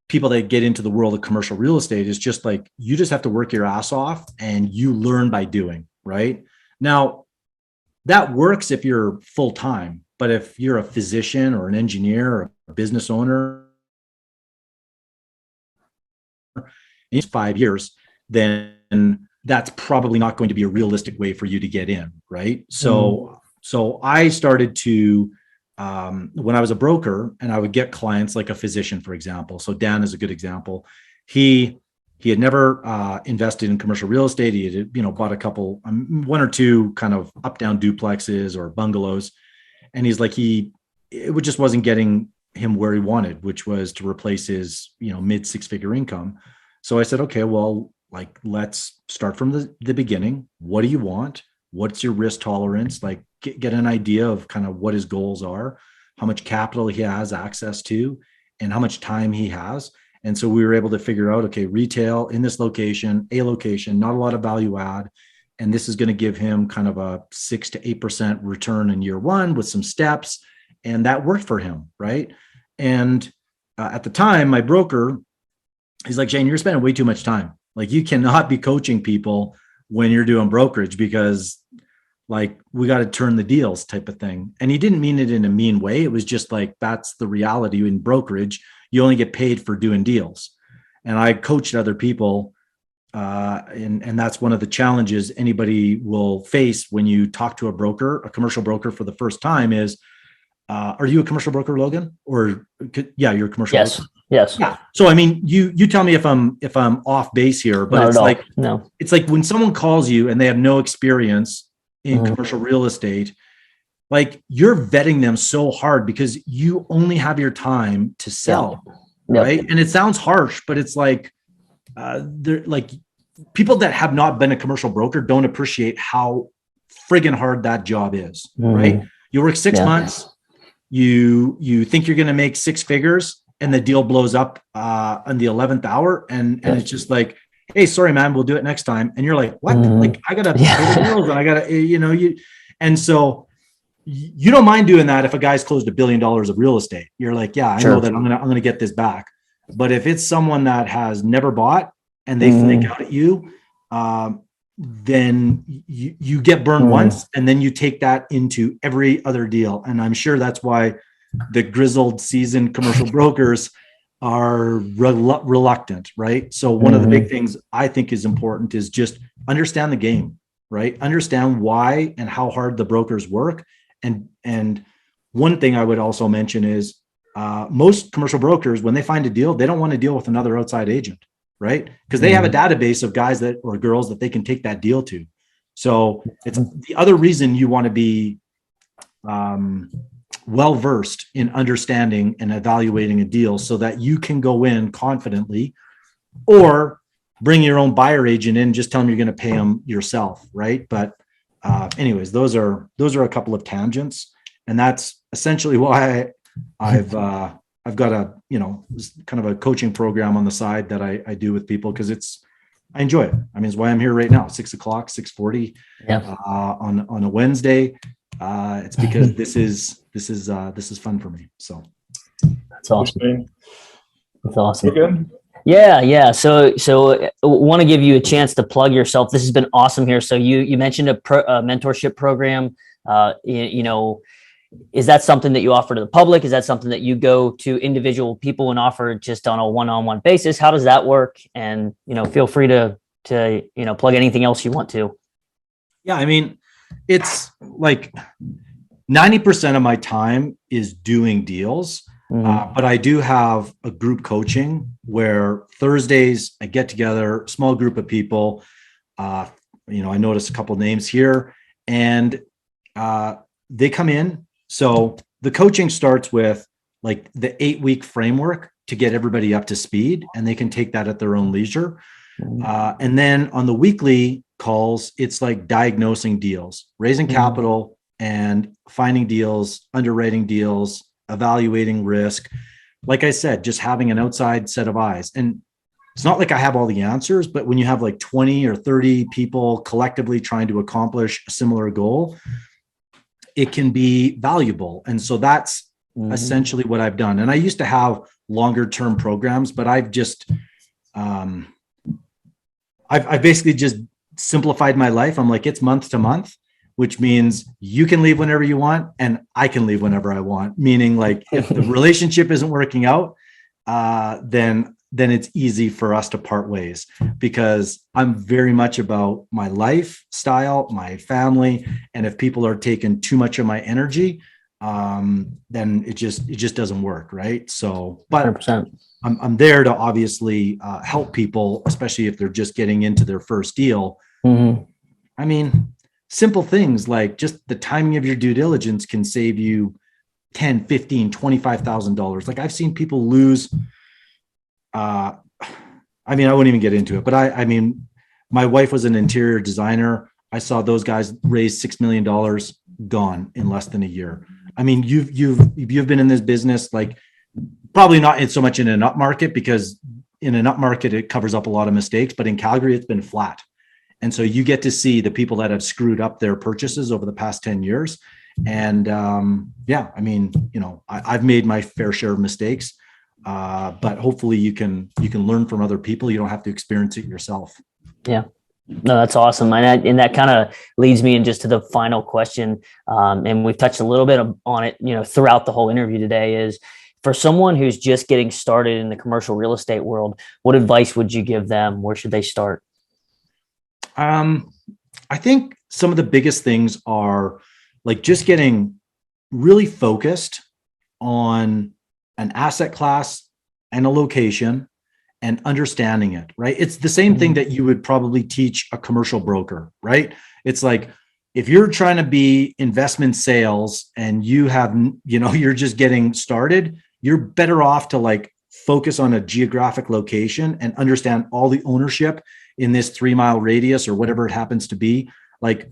people that get into the world of commercial real estate. Is just like, you just have to work your ass off and you learn by doing, right? Now, that works if you're full-time, but if you're a physician or an engineer or a business owner, in 5 years, then that's probably not going to be a realistic way for you to get in, right? So I started to, when I was a broker and I would get clients like a physician, for example. So Dan is a good example. He had never invested in commercial real estate. He had, bought a couple, one or two kind of up-down duplexes or bungalows. And he's like, it just wasn't getting him where he wanted, which was to replace his, mid 6-figure income. So I said, okay, well, like, let's start from the beginning. What do you want? What's your risk tolerance? Like get an idea of kind of what his goals are, how much capital he has access to, and how much time he has. And so we were able to figure out, okay, retail in this location, not a lot of value add. And this is going to give him kind of a 6 to 8% return in year one with some steps. And that worked for him, right? And at the time, my broker, he's like, Shane, you're spending way too much time. Like, you cannot be coaching people when you're doing brokerage because like we got to turn the deals type of thing. And he didn't mean it in a mean way. It was just like, that's the reality in brokerage. You only get paid for doing deals. And I coached other people and that's one of the challenges anybody will face when you talk to a commercial broker for the first time is, are you a commercial broker, Logan? Or yeah, you're a commercial Yes. broker. Yes. Yeah. So I mean, you tell me if I'm off base here, but Not it's at all. like No. it's like when someone calls you and they have no experience in Mhm. commercial real estate, like you're vetting them so hard because you only have your time to sell, Yep. right? And it sounds harsh, but it's like they're like people that have not been a commercial broker don't appreciate how friggin' hard that job is, right? You work 6 months, you think you're going to make 6 figures, and the deal blows up on the 11th hour, and it's just like, hey, sorry, man, we'll do it next time. And you're like, what? Like I gotta pay the bills, and I gotta, and so you don't mind doing that if a guy's closed $1 billion of real estate. You're like, yeah, I know that I'm gonna get this back. But if it's someone that has never bought and they flake out at you, then you get burned once, and then you take that into every other deal. And I'm sure that's why the grizzled, seasoned commercial brokers are reluctant, right? So one of the big things I think is important is just understand the game, right? Understand why and how hard the brokers work. And one thing I would also mention is most commercial brokers, when they find a deal, they don't want to deal with another outside agent, right? Because they have a database of guys that or girls that they can take that deal to. So it's the other reason you want to be well-versed in understanding and evaluating a deal so that you can go in confidently, or bring your own buyer agent in, just tell them you're going to pay them yourself. Right. But anyways, those are a couple of tangents, and that's essentially why I've got a, kind of a coaching program on the side that I do with people, because I enjoy it. I mean, it's why I'm here right now, 6 o'clock, 6:40 on a Wednesday. It's because this is fun for me. So that's awesome. That's awesome. Again? Yeah. So want to give you a chance to plug yourself. This has been awesome here. So you mentioned a mentorship program. Is that something that you offer to the public? Is that something that you go to individual people and offer just on a one-on-one basis? How does that work? And, feel free to plug anything else you want to. Yeah. I mean, it's like 90% of my time is doing deals. But I do have a group coaching where Thursdays I get together, small group of people. I noticed a couple of names here, and they come in. So the coaching starts with like the 8-week framework to get everybody up to speed, and they can take that at their own leisure. And then on the weekly calls, it's like diagnosing deals, raising capital, and finding deals, underwriting deals, evaluating risk. Like I said, just having an outside set of eyes. And it's not like I have all the answers, but when you have like 20 or 30 people collectively trying to accomplish a similar goal, it can be valuable. And so that's essentially what I've done. And I used to have longer term programs, but I've just, I've basically just simplified my life. I'm like, it's month to month, which means you can leave whenever you want and I can leave whenever I want. Meaning, like, if the relationship isn't working out, then it's easy for us to part ways, because I'm very much about my lifestyle, my family. And if people are taking too much of my energy, then it just doesn't work. Right. So, but 100%. I'm there to obviously help people, especially if they're just getting into their first deal. I mean, simple things like just the timing of your due diligence can save you $10,000, $15,000, $25,000. Like, I've seen people lose. I wouldn't even get into it, but I mean, my wife was an interior designer. I saw those guys raise $6 million gone in less than a year. I mean, you've been in this business, like, probably not so much in an up market, because in an up market, it covers up a lot of mistakes, but in Calgary, it's been flat. And so you get to see the people that have screwed up their purchases over the past 10 years. And I've made my fair share of mistakes, but hopefully you can learn from other people. You don't have to experience it yourself. Yeah. No, that's awesome. And that kind of leads me in just to the final question. And we've touched a little bit on it, throughout the whole interview today, is for someone who's just getting started in the commercial real estate world, what advice would you give them? Where should they start? I think some of the biggest things are like just getting really focused on an asset class and a location and understanding it, right? It's the same thing that you would probably teach a commercial broker, right? It's like, if you're trying to be investment sales and you have, you're just getting started, you're better off to like focus on a geographic location and understand all the ownership in this 3-mile radius or whatever it happens to be. Like,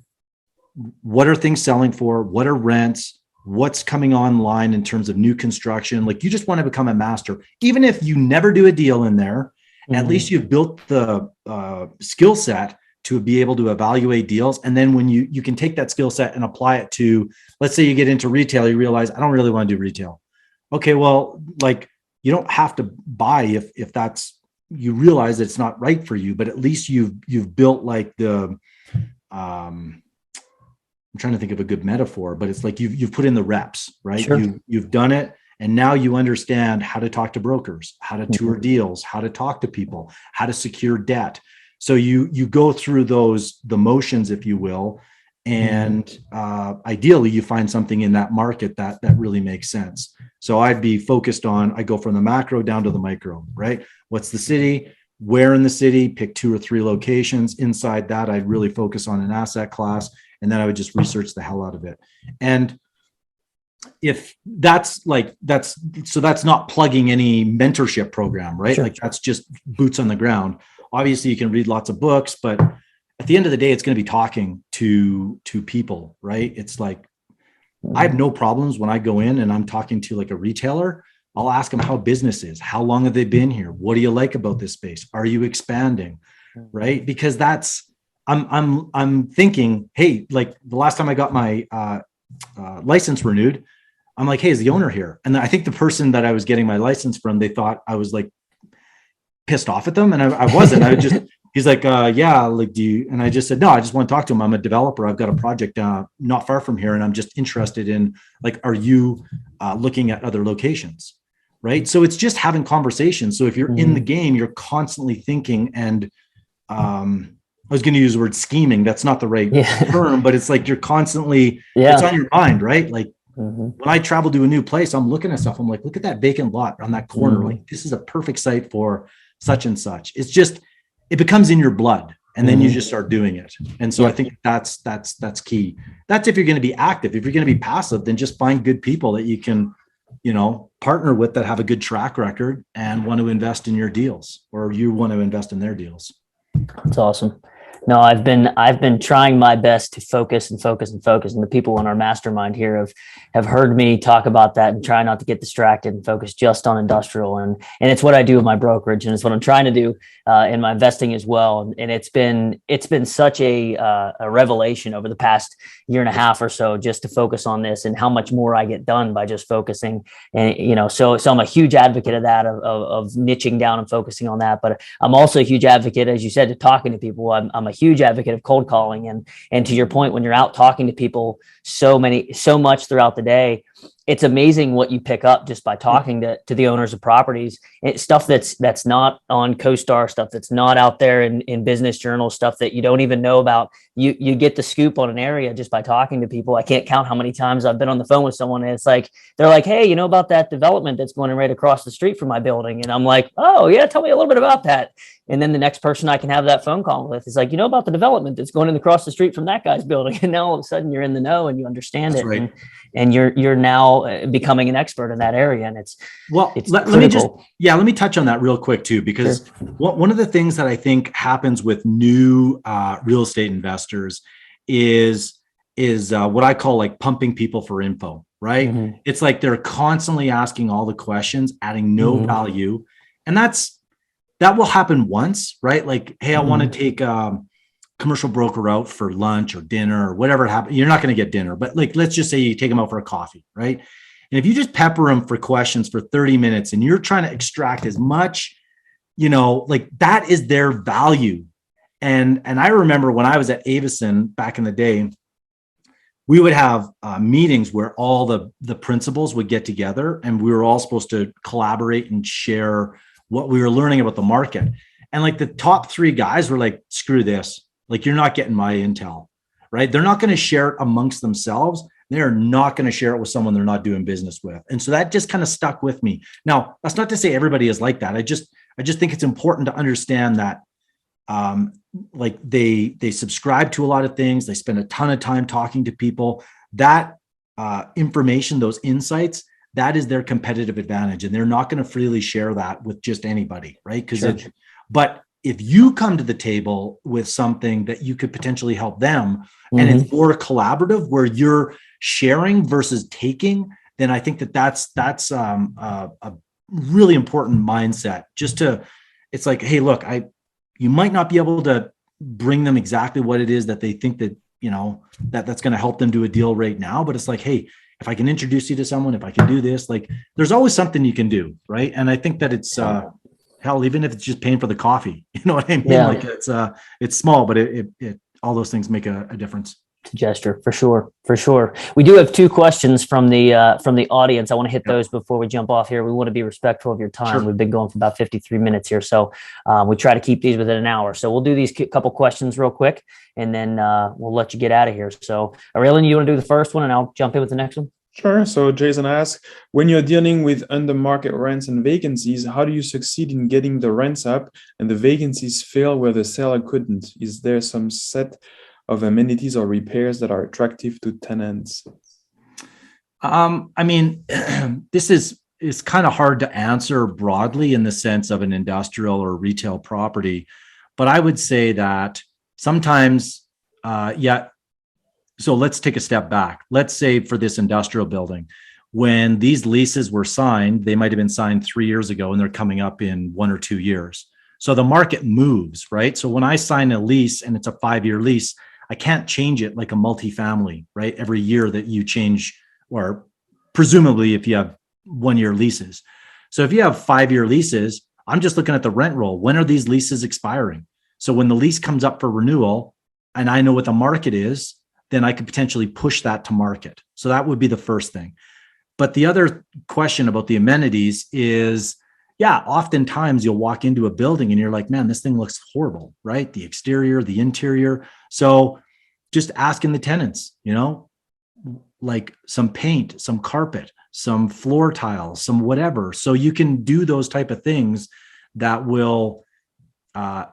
what are things selling for? What are rents? What's coming online in terms of new construction? Like, you just want to become a master. Even if you never do a deal in there, at least you've built the skill set to be able to evaluate deals. And then when you can take that skill set and apply it to, let's say you get into retail, you realize, I don't really want to do retail. Okay, well, like, you don't have to buy if that's, you realize it's not right for you, but at least you've built like the, I'm trying to think of a good metaphor, but it's like you've put in the reps, right? Sure. You've done it. And now you understand how to talk to brokers, how to tour deals, how to talk to people, how to secure debt. So you go through the motions, if you will, and ideally you find something in that market that really makes sense. So I'd be focused on, I go from the macro down to the micro, right? What's the city? Where in the city? Pick 2 or 3 locations. Inside that, I'd really focus on an asset class, and then I would just research the hell out of it. And if that's not plugging any mentorship program, right? Sure. Like, that's just boots on the ground. Obviously you can read lots of books, but at the end of the day, it's going to be talking to people, right? It's like, I have no problems when I go in and I'm talking to like a retailer. I'll ask them how business is. How long have they been here? What do you like about this space? Are you expanding? Right? Because I'm thinking, hey, like the last time I got my license renewed, I'm like, hey, is the owner here? And I think the person that I was getting my license from, they thought I was like pissed off at them. And I wasn't. He's like, yeah, like, do you? And I just said, no, I just want to talk to him. I'm a developer. I've got a project not far from here. And I'm just interested in, like, are you looking at other locations? Right. So it's just having conversations. So if you're in the game, you're constantly thinking, and I was going to use the word scheming. That's not the right term, but it's like, you're constantly, it's on your mind, right? Like, when I travel to a new place, I'm looking at stuff. I'm like, look at that vacant lot on that corner. Like, this is a perfect site for such and such. It's just, it becomes in your blood, and then you just start doing it. And so I think that's key. That's if you're going to be active. If you're going to be passive, then just find good people that you can, partner with, that have a good track record and want to invest in your deals, or you want to invest in their deals. That's awesome. No, I've been trying my best to focus. And the people in our mastermind here have heard me talk about that and try not to get distracted and focus just on industrial. And it's what I do with my brokerage, and it's what I'm trying to do in my investing as well. And it's been such a revelation over the past year and a half or so, just to focus on this, and how much more I get done by just focusing. And, so I'm a huge advocate of that, of niching down and focusing on that. But I'm also a huge advocate, as you said, to talking to people. I'm a huge advocate of cold calling. And to your point, when you're out talking to people so much throughout the day, it's amazing what you pick up just by talking to the owners of properties. It's stuff that's not on CoStar, stuff that's not out there in business journals, stuff that you don't even know about. You get the scoop on an area just by talking to people. I can't count how many times I've been on the phone with someone, and it's like, they're like, hey, you know about that development that's going right across the street from my building? And I'm like, oh yeah, tell me a little bit about that. And then the next person I can have that phone call with is like, you know about the development that's going in across the street from that guy's building? And now all of a sudden you're in the know and you understand That's it. Right. And you're now becoming an expert in that area. And it's let me touch on that real quick too, because one of the things that I think happens with new real estate investors is what I call like pumping people for info, right? Mm-hmm. It's like they're constantly asking all the questions, adding no value. And that will happen once, right? Like, hey, I want to take commercial broker out for lunch or dinner or whatever happens. You're not going to get dinner, but like, let's just say you take them out for a coffee, right? And if you just pepper them for questions for 30 minutes and you're trying to extract as much, like, that is their value. And I remember when I was at Avison back in the day, we would have meetings where all the principals would get together, and we were all supposed to collaborate and share what we were learning about the market. And like the top 3 guys were like, screw this. Like, you're not getting my intel, right? They're not going to share it amongst themselves. They're not going to share it with someone they're not doing business with. And so that just kind of stuck with me. Now, that's not to say everybody is like that. I just think it's important to understand that like they subscribe to a lot of things. They spend a ton of time talking to people. That information, those insights, that is their competitive advantage. And they're not going to freely share that with just anybody, right? Because but if you come to the table with something that you could potentially help them, and it's more collaborative where you're sharing versus taking, then I think that's a really important mindset. It's like, hey, look, you might not be able to bring them exactly what it is that they think that, that's going to help them do a deal right now. But it's like, hey, if I can introduce you to someone, if I can do this, like, there's always something you can do. Right. And I think that it's, hell, even if it's just paying for the coffee, you know what I mean? Yeah. Like, it's small, but it all those things make a difference. Gesture, for sure. We do have 2 questions from the audience. I want to hit those before we jump off here. We want to be respectful of your time. Sure. We've been going for about 53 minutes here, so we try to keep these within an hour. So we'll do these couple questions real quick, and then we'll let you get out of here. So, Aurélien, you want to do the first one, and I'll jump in with the next one? Sure. So Jason asks, when you're dealing with under market rents and vacancies, how do you succeed in getting the rents up and the vacancies fill where the seller couldn't? Is there some set of amenities or repairs that are attractive to tenants? I mean, this is kind of hard to answer broadly in the sense of an industrial or retail property, but I would say that sometimes, so let's take a step back. Let's say for this industrial building, when these leases were signed, they might have been signed 3 years ago and they're coming up in 1 or 2 years. So the market moves, right? So when I sign a lease and it's a 5-year lease, I can't change it like a multifamily, right? Every year that you change, or presumably if you have 1-year leases. So if you have 5-year leases, I'm just looking at the rent roll. When are these leases expiring? So when the lease comes up for renewal and I know what the market is, then I could potentially push that to market. So that would be the first thing. But the other question about the amenities is, oftentimes you'll walk into a building and you're like, man, this thing looks horrible, right? The exterior, the interior. So just asking the tenants, like some paint, some carpet, some floor tiles, some whatever. So you can do those type of things that will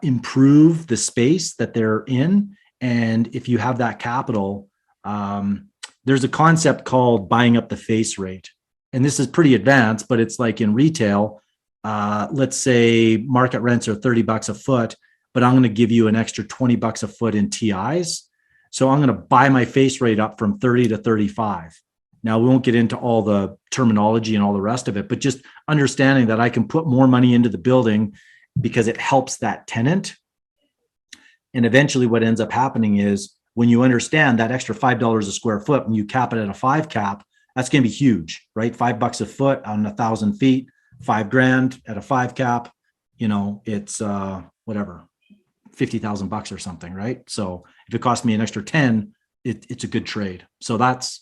improve the space that they're in. And if you have that capital, there's a concept called buying up the face rate. And this is pretty advanced, but it's like in retail, let's say market rents are $30 a foot, but I'm going to give you an extra $20 a foot in TIs. So I'm going to buy my face rate up from 30 to 35. Now, we won't get into all the terminology and all the rest of it, but just understanding that I can put more money into the building because it helps that tenant. And eventually what ends up happening is when you understand that extra $5 a square foot, when you cap it at a 5 cap, that's going to be huge, right? $5 a foot on 1,000 feet, $5,000 at a 5 cap, it's whatever, $50,000 or something, right? So if it costs me an extra 10, it's a good trade. So that's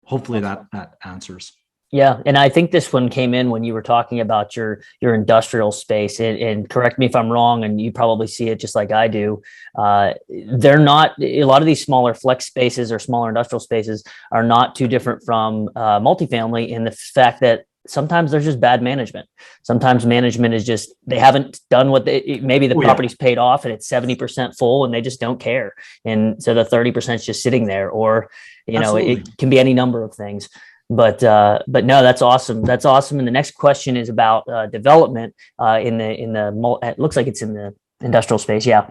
hopefully that answers. Yeah. And I think this one came in when you were talking about your industrial space, and correct me if I'm wrong, and you probably see it just like I do. They're not, a lot of these smaller flex spaces or smaller industrial spaces are not too different from multifamily in the fact that sometimes there's just bad management. Sometimes management is just, they haven't done what maybe the property's paid off and it's 70% full and they just don't care. And so the 30% is just sitting there, or, it can be any number of things. But no, that's awesome. That's awesome. And the next question is about development it looks like it's in the industrial space. Yeah.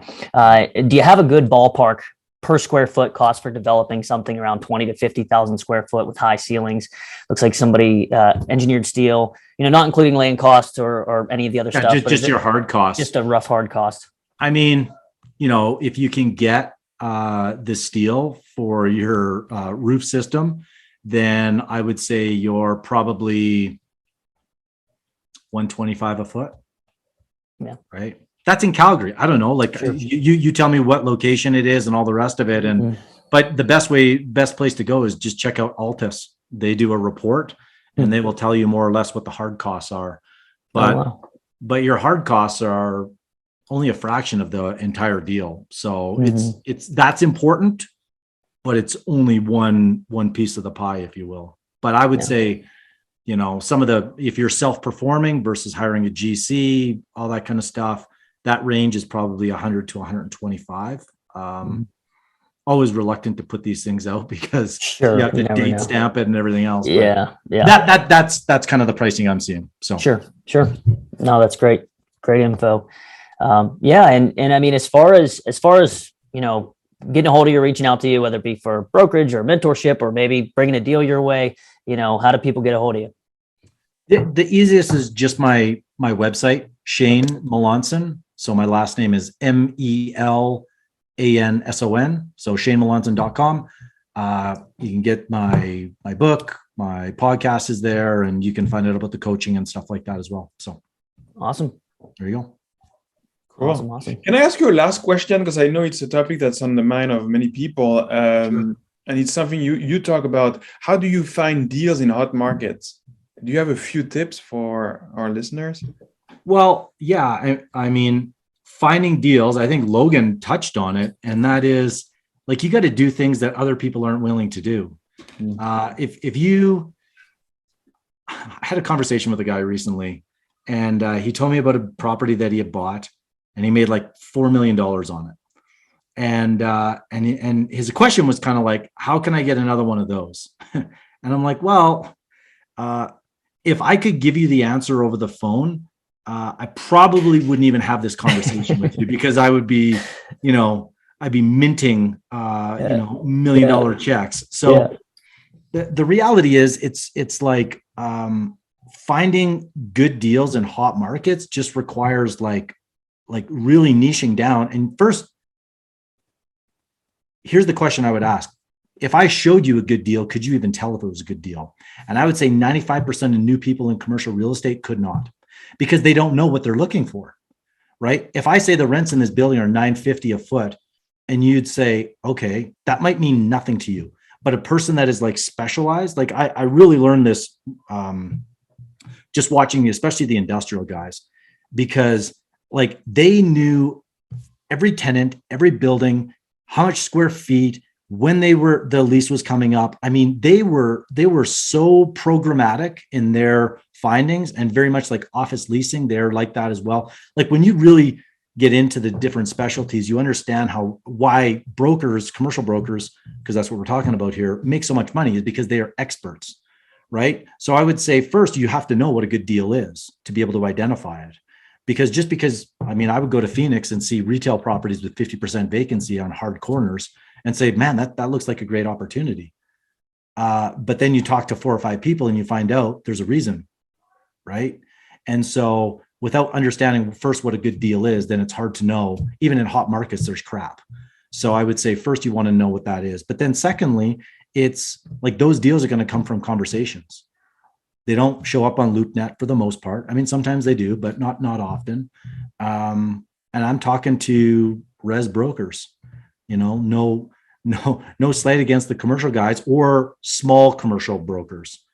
Do you have a good ballpark per square foot cost for developing something around 20 to 50,000 square foot with high ceilings? Looks like somebody engineered steel, not including land costs or any of the other stuff. Just your hard cost. Just a rough hard cost. I mean, if you can get the steel for your roof system, then I would say you're probably $125 a foot. Yeah. Right. That's in Calgary. I don't know. Like sure. You tell me what location it is and all the rest of it. And but the best place to go is just check out Altus. They do a report and they will tell you more or less what the hard costs are. But but your hard costs are only a fraction of the entire deal. So Mhm. that's important, but it's only one piece of the pie, if you will. But I would Yeah. say, if you're self-performing versus hiring a GC, all that kind of stuff, that range is probably 100 to 125. Always reluctant to put these things out because Sure. you have You to never date know. stamp it and everything else. But Yeah. Yeah. that's kind of the pricing I'm seeing. So Sure. No, that's great. Great info. Yeah. And I mean, as far as, getting a hold of you, reaching out to you, whether it be for brokerage or mentorship, or maybe bringing a deal your way, how do people get a hold of you? the easiest is just my website, Shane Melanson. So my last name is Melanson. So ShaneMelanson.com. You can get my book, my podcast is there, and you can find out about the coaching and stuff like that as well. So Awesome. there you go. Cool. Awesome. Can I ask you a last question? Because I know it's a topic that's on the mind of many people. Sure. And it's something you talk about. How do you find deals in hot markets? Do you have a few tips for our listeners? Well, yeah. I mean, finding deals, I think Logan touched on it, and that is like, you got to do things that other people aren't willing to do. I had a conversation with a guy recently, and he told me about a property that he had bought, and he made like $4 million on it. And his question was kind of like, how can I get another one of those? And I'm like, well, if I could give you the answer over the phone, I probably wouldn't even have this conversation with you, because I would be, I'd be minting, $1 million checks. So the reality is it's like, finding good deals in hot markets just requires like really niching down. And first, here's the question I would ask. If I showed you a good deal, could you even tell if it was a good deal? And I would say 95% of new people in commercial real estate could not, because they don't know what they're looking for, right? If I say the rents in this building are $950 a foot, and you'd say, okay, that might mean nothing to you. But a person that is like specialized, like I really learned this just watching, especially the industrial guys, because like they knew every tenant, every building, how much square feet, when the lease was coming up. I mean, they were so programmatic in their findings, and very much like office leasing, they're like that as well. Like when you really get into the different specialties, you understand why brokers, commercial brokers, because that's what we're talking about here, make so much money, is because they are experts, right? So I would say first, you have to know what a good deal is to be able to identify it. Because I mean, I would go to Phoenix and see retail properties with 50% vacancy on hard corners and say, man, that looks like a great opportunity. But then you talk to 4 or 5 people and you find out there's a reason, right? And so without understanding first what a good deal is, then it's hard to know. Even in hot markets, there's crap. So I would say first, you want to know what that is. But then secondly, it's like those deals are going to come from conversations. They don't show up on LoopNet for the most part. I mean, sometimes they do, but not often. And I'm talking to res brokers, no slight against the commercial guys or small commercial brokers,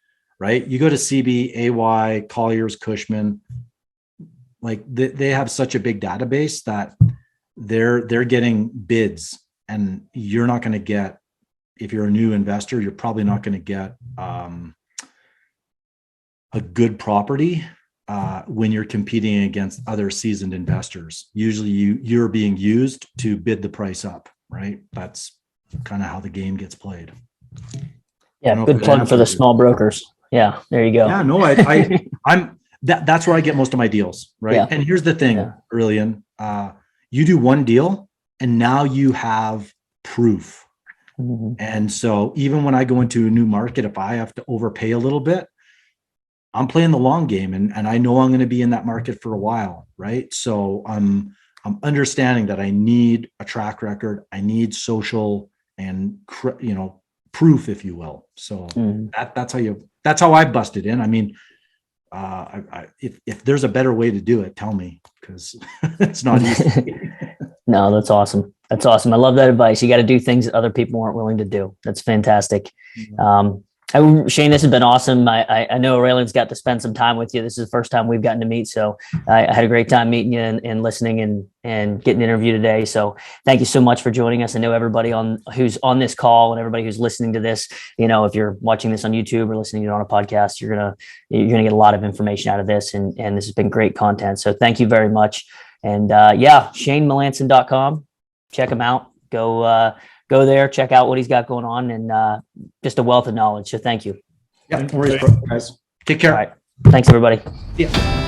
right? You go to CB, AY, Colliers, Cushman, like they have such a big database that they're getting bids, and you're not going to get, if you're a new investor, you're probably not going to get a good property when you're competing against other seasoned investors. Usually you're being used to bid the price up, right? That's kind of how the game gets played. Yeah, good plug for the small brokers. Yeah, there you go. Yeah, no, that's where I get most of my deals, right? Yeah. And here's the thing, Aurelian, you do one deal and now you have proof. Mm-hmm. And so even when I go into a new market, if I have to overpay a little bit, I'm playing the long game, and I know I'm going to be in that market for a while, right? So I'm understanding that I need a track record, I need social and proof, if you will. So that's how I busted in. I mean, if there's a better way to do it, tell me, because it's not easy. No, that's awesome. That's awesome. I love that advice. You got to do things that other people aren't willing to do. That's fantastic. Shane, this has been awesome. I know Aurelian's got to spend some time with you. This is the first time we've gotten to meet. So I had a great time meeting you and listening and getting an interview today. So thank you so much for joining us. I know everybody who's on this call and everybody who's listening to this, if you're watching this on YouTube or listening to it on a podcast, you're going to get a lot of information out of this. And this has been great content. So thank you very much. And ShaneMelanson.com. Check him out. Go there, check out what he's got going on, and just a wealth of knowledge. So thank you. Yeah, no worries, guys. Take care. All right. Thanks, everybody. Yeah.